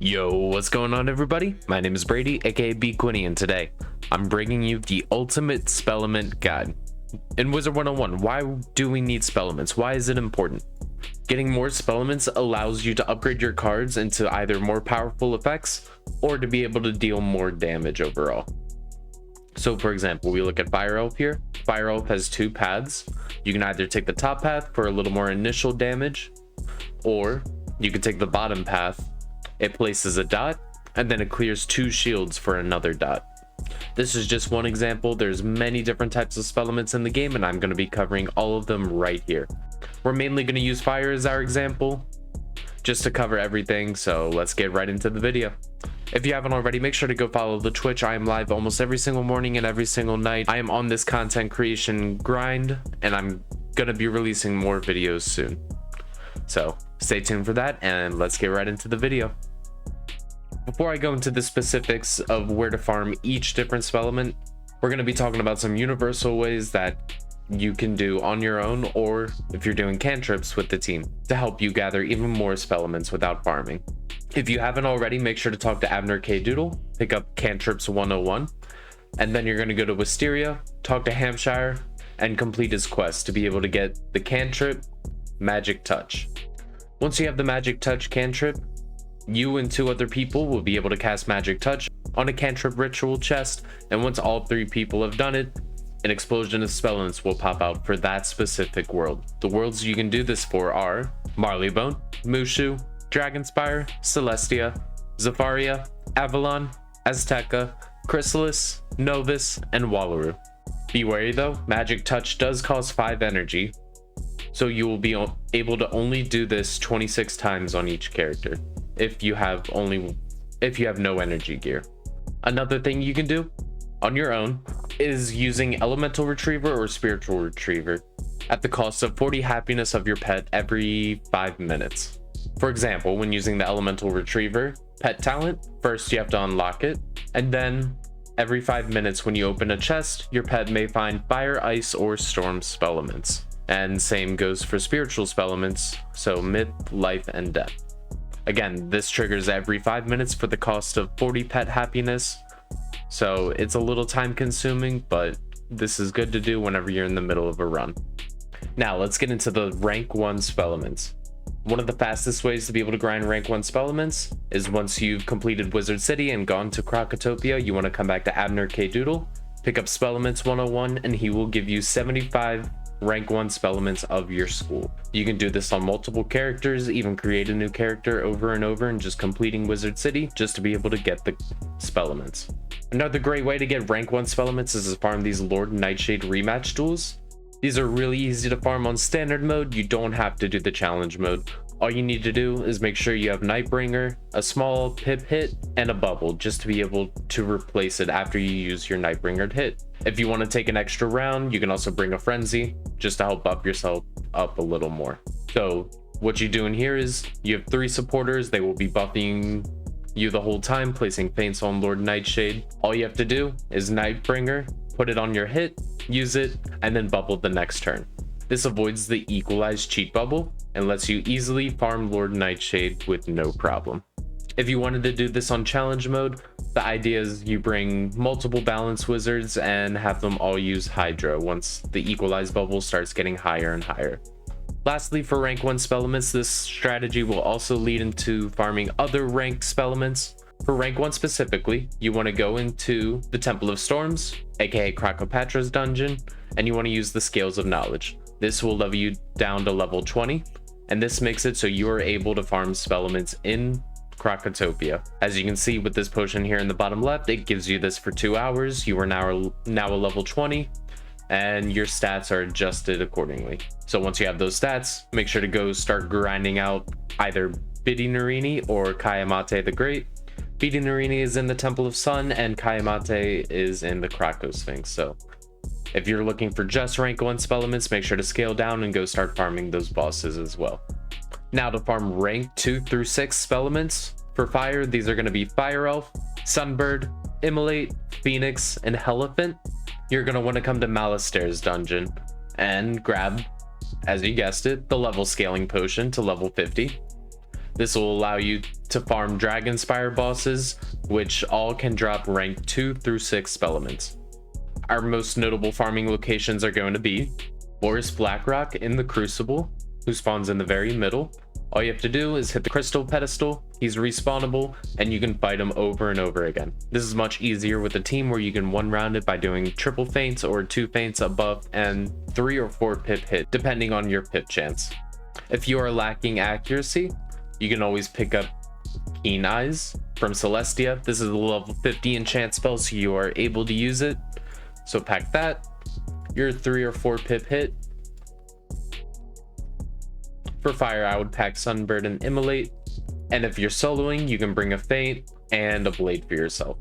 Yo, what's going on everybody? My name is Brady, aka Beastmoon, and today I'm bringing you the ultimate Spellement guide. In Wizard101, why do we need Spellements? Why is it important? Getting more Spellements allows you to upgrade your cards into either more powerful effects or to be able to deal more damage overall. So for example, we look at Fire Elf here. Fire Elf has two paths. You can either take the top path for a little more initial damage, or you can take the bottom path. It places a dot and then it clears two shields for another dot. This is just one example. There's many different types of Spellements in the game and I'm going to be covering all of them right here. We're mainly going to use fire as our example just to cover everything, so let's get right into the video. If you haven't already, make sure to go follow the Twitch. I am live almost every single morning and every single night. I am on this content creation grind and I'm going to be releasing more videos soon. So stay tuned for that and let's get right into the video. Before I go into the specifics of where to farm each different Spellement, we're going to be talking about some universal ways that you can do on your own, or if you're doing cantrips with the team, to help you gather even more Spellements without farming. If you haven't already, make sure to talk to Abner K. Doodle, pick up Cantrips 101, and then you're going to go to Wisteria, talk to Hampshire, and complete his quest to be able to get the cantrip Magic Touch. Once you have the Magic Touch cantrip, you and two other people will be able to cast Magic Touch on a cantrip ritual chest, and once all three people have done it, an explosion of Spellements will pop out for that specific world. The worlds you can do this for are Marleybone, Mushu, Dragonspire, Celestia, Zafaria, Avalon, Azteca, Chrysalis, Novus, and Wallaroo. Be wary though, Magic Touch does cost 5 energy, so you will be able to only do this 26 times on each character if you have no energy gear. Another thing you can do on your own is using Elemental Retriever or Spiritual Retriever at the cost of 40 happiness of your pet every 5 minutes. For example, when using the Elemental Retriever pet talent, first you have to unlock it, and then every 5 minutes when you open a chest, your pet may find Fire, Ice, or Storm Spellements. And same goes for Spiritual Spellements, so Myth, Life, and Death. Again, this triggers every 5 minutes for the cost of 40 pet happiness, so it's a little time consuming, but this is good to do whenever you're in the middle of a run. Now let's get into the rank 1 Spellements. One of the fastest ways to be able to grind rank 1 Spellements is once you've completed Wizard City and gone to Krokotopia, you want to come back to Abner K. Doodle, pick up Spellements 101, and he will give you 75 rank 1 Spellements of your school. You can do this on multiple characters, even create a new character over and over and just completing Wizard City just to be able to get the Spellements. Another great way to get rank 1 Spellements is to farm these Lord Nightshade rematch duels. These are really easy to farm on standard mode. You don't have to do the challenge mode. All you need to do is make sure you have Nightbringer, a small pip hit, and a bubble just to be able to replace it after you use your Nightbringer hit. If you want to take an extra round, you can also bring a Frenzy just to help buff yourself up a little more. So what you do in here is you have 3 supporters. They will be buffing you the whole time, placing feints on Lord Nightshade. All you have to do is Nightbringer, put it on your hit, use it, and then bubble the next turn. This avoids the equalized cheat bubble and lets you easily farm Lord Nightshade with no problem. If you wanted to do this on challenge mode, the idea is you bring multiple balance wizards and have them all use Hydra once the equalized bubble starts getting higher and higher. Lastly, for rank 1 Spellements, this strategy will also lead into farming other ranked Spellements. For rank 1 specifically, you want to go into the Temple of Storms, aka Krakopatra's dungeon, and you want to use the Scales of Knowledge. This will level you down to level 20, and this makes it so you are able to farm Spellements in Krokotopia. As you can see with this potion here in the bottom left, it gives you this for 2 hours. You are now a level 20, and your stats are adjusted accordingly. So once you have those stats, make sure to go start grinding out either Bidi Narini or Kayamate the Great. Bidi Narini is in the Temple of Sun, and Kayamate is in the Krako Sphinx. So if you're looking for just rank 1 Spellements, make sure to scale down and go start farming those bosses as well. Now to farm rank 2 through 6 Spellements. For fire, these are going to be Fire Elf, Sunbird, Immolate, Phoenix, and Elephant. You're going to want to come to Malistair's dungeon and grab, as you guessed it, the level scaling potion to level 50. This will allow you to farm Dragonspire bosses, which all can drop rank 2 through 6 Spellements. Our most notable farming locations are going to be Boris Blackrock in the Crucible, who spawns in the very middle. All you have to do is hit the crystal pedestal, he's respawnable, and you can fight him over and over again. This is much easier with a team where you can one round it by doing triple feints or 2 feints above and 3 or 4 pip hit, depending on your pip chance. If you are lacking accuracy, you can always pick up Keen Eyes from Celestia. This is a level 50 enchant spell, so you are able to use it. So pack that. Your 3 or 4 pip hit. For fire, I would pack Sunbird and Immolate. And if you're soloing, you can bring a feint and a blade for yourself.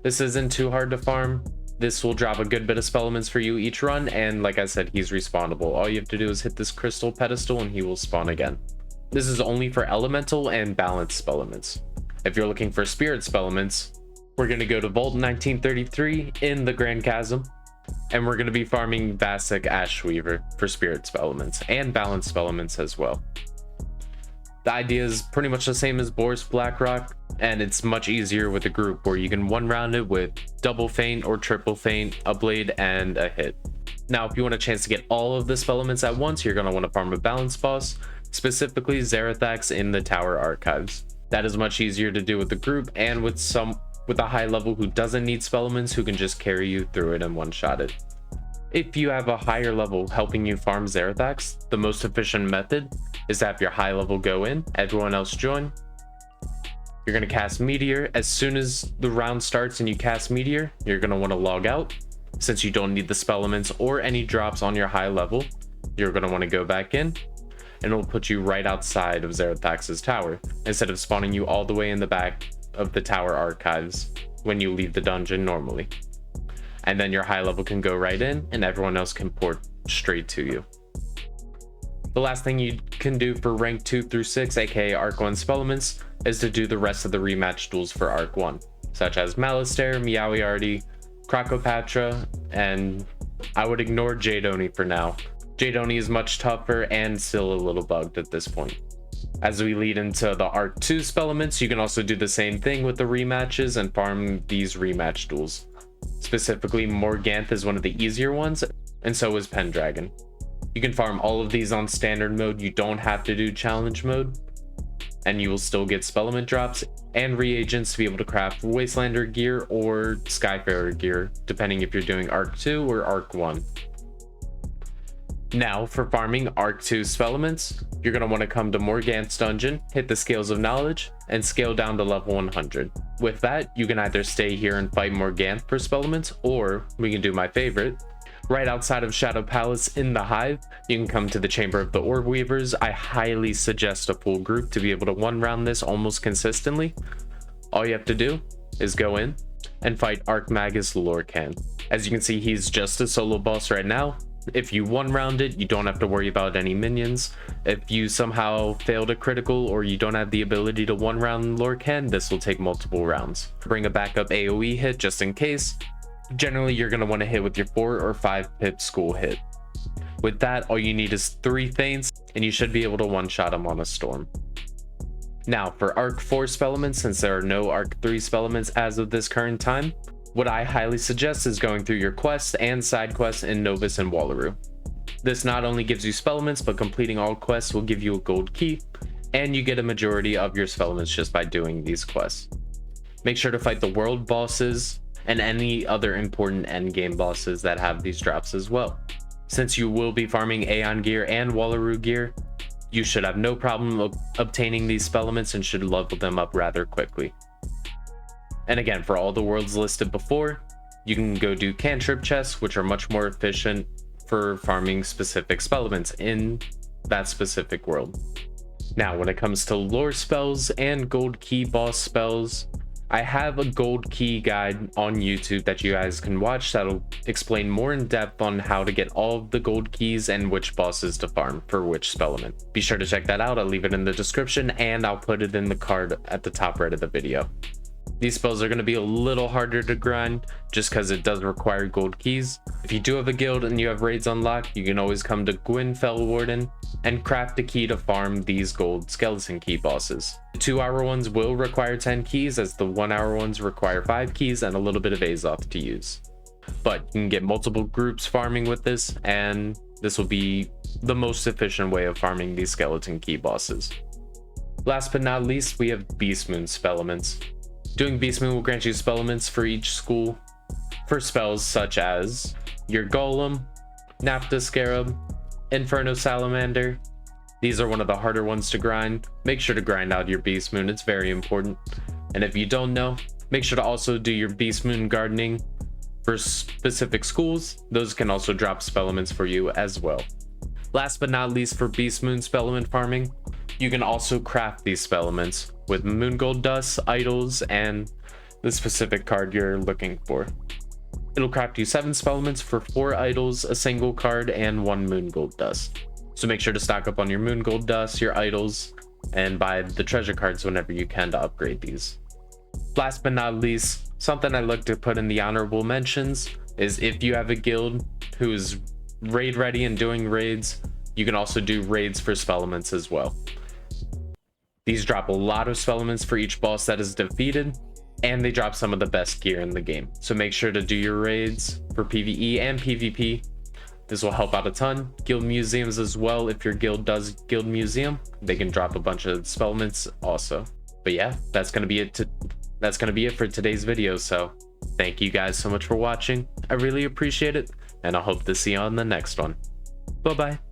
This isn't too hard to farm. This will drop a good bit of Spellements for you each run, and like I said, he's respawnable. All you have to do is hit this crystal pedestal and he will spawn again. This is only for elemental and balanced Spellements. If you're looking for spirit Spellements, we're going to go to Vault 1933 in the Grand Chasm, and we're going to be farming Vasic Ashweaver for spirit Spellements and balanced Spellements as well. The idea is pretty much the same as Boris Blackrock, and it's much easier with a group where you can one round it with double feint or triple feint, a blade, and a hit. Now, if you want a chance to get all of the Spellements at once, you're going to want to farm a balanced boss, specifically Zarathax in the Tower Archives. That is much easier to do with the group and with a high level who doesn't need Spellements, who can just carry you through it and one-shot it. If you have a higher level helping you farm Zarathax, the most efficient method is to have your high level go in, everyone else join. You're going to cast Meteor. As soon as the round starts and you cast Meteor, you're going to want to log out. Since you don't need the Spellements or any drops on your high level, you're going to want to go back in, and it'll put you right outside of Zarathax's tower, instead of spawning you all the way in the back of the Tower Archives when you leave the dungeon normally. And then your high level can go right in and everyone else can port straight to you. The last thing you can do for rank 2 through 6, aka Arc 1 Spellements, is to do the rest of the rematch duels for Arc 1, such as Malastare, Meowiarty, Crocopatra, and I would ignore Jadoni for now. Jadoni is much tougher and still a little bugged at this point. As we lead into the Arc 2 Spellements, you can also do the same thing with the rematches and farm these rematch duels. Specifically, Morganth is one of the easier ones, and so is Pendragon. You can farm all of these on standard mode. You don't have to do challenge mode, and you will still get Spellement drops and reagents to be able to craft Wastelander gear or Skyfarer gear, depending if you're doing Arc 2 or Arc 1. Now, for farming Arc 2 Spellements, you're going to want to come to Morganth's dungeon, hit the Scales of Knowledge, and scale down to level 100. With that, you can either stay here and fight Morganth for Spellements, or we can do my favorite. Right outside of Shadow Palace in the Hive, you can come to the Chamber of the Orb Weavers. I highly suggest a full group to be able to one-round this almost consistently. All you have to do is go in and fight Archmagus Lorcan. As you can see, he's just a solo boss right now. If you one-round it, you don't have to worry about any minions. If you somehow failed a critical or you don't have the ability to one-round Lorcan, this will take multiple rounds. Bring a backup AoE hit just in case. Generally, you're going to want to hit with your 4 or 5 pip school hit. With that, all you need is 3 feints, and you should be able to one-shot him on a storm. Now, for Arc 4 Spellements, since there are no Arc 3 Spellements as of this current time, what I highly suggest is going through your quests and side quests in Novus and Wallaroo. This not only gives you Spellements, but completing all quests will give you a gold key, and you get a majority of your Spellements just by doing these quests. Make sure to fight the world bosses and any other important endgame bosses that have these drops as well. Since you will be farming Aeon gear and Wallaroo gear, you should have no problem obtaining these Spellements and should level them up rather quickly. And again, for all the worlds listed before, you can go do cantrip chests, which are much more efficient for farming specific Spellements in that specific world. Now, when it comes to lore spells and gold key boss spells, I have a gold key guide on YouTube that you guys can watch that'll explain more in depth on how to get all of the gold keys and which bosses to farm for which Spellement. Be sure to check that out. I'll leave it in the description and I'll put it in the card at the top right of the video. These spells are going to be a little harder to grind just because it does require gold keys. If you do have a guild and you have raids unlocked, you can always come to Gwyn Fellwarden and craft a key to farm these gold skeleton key bosses. The 2-hour ones will require 10 keys, as the 1-hour ones require 5 keys and a little bit of Azoth to use. But you can get multiple groups farming with this, and this will be the most efficient way of farming these skeleton key bosses. Last but not least, we have Beastmoon Spellements. Doing Beastmoon will grant you Spellements for each school for spells such as your Golem, Naphtha Scarab, Inferno Salamander. These are one of the harder ones to grind. Make sure to grind out your Beastmoon, it's very important. And if you don't know, make sure to also do your Beastmoon gardening for specific schools. Those can also drop Spellements for you as well. Last but not least, for Beastmoon Spellement farming, you can also craft these Spellements with moon gold dust, idols, and the specific card you're looking for. It'll craft you 7 Spellements for 4 idols, a single card, and 1 moon gold dust. So make sure to stock up on your moon gold dust, your idols, and buy the treasure cards whenever you can to upgrade these. Last but not least, something I look to put in the honorable mentions is if you have a guild who's raid ready and doing raids, you can also do raids for Spellements as well. These drop a lot of Spellements for each boss that is defeated, and they drop some of the best gear in the game. So make sure to do your raids for PvE and PvP. This will help out a ton. Guild museums as well. If your guild does guild museum, they can drop a bunch of Spellements also. But yeah, that's gonna be it for today's video. So thank you guys so much for watching. I really appreciate it, and I hope to see you on the next one. Bye bye.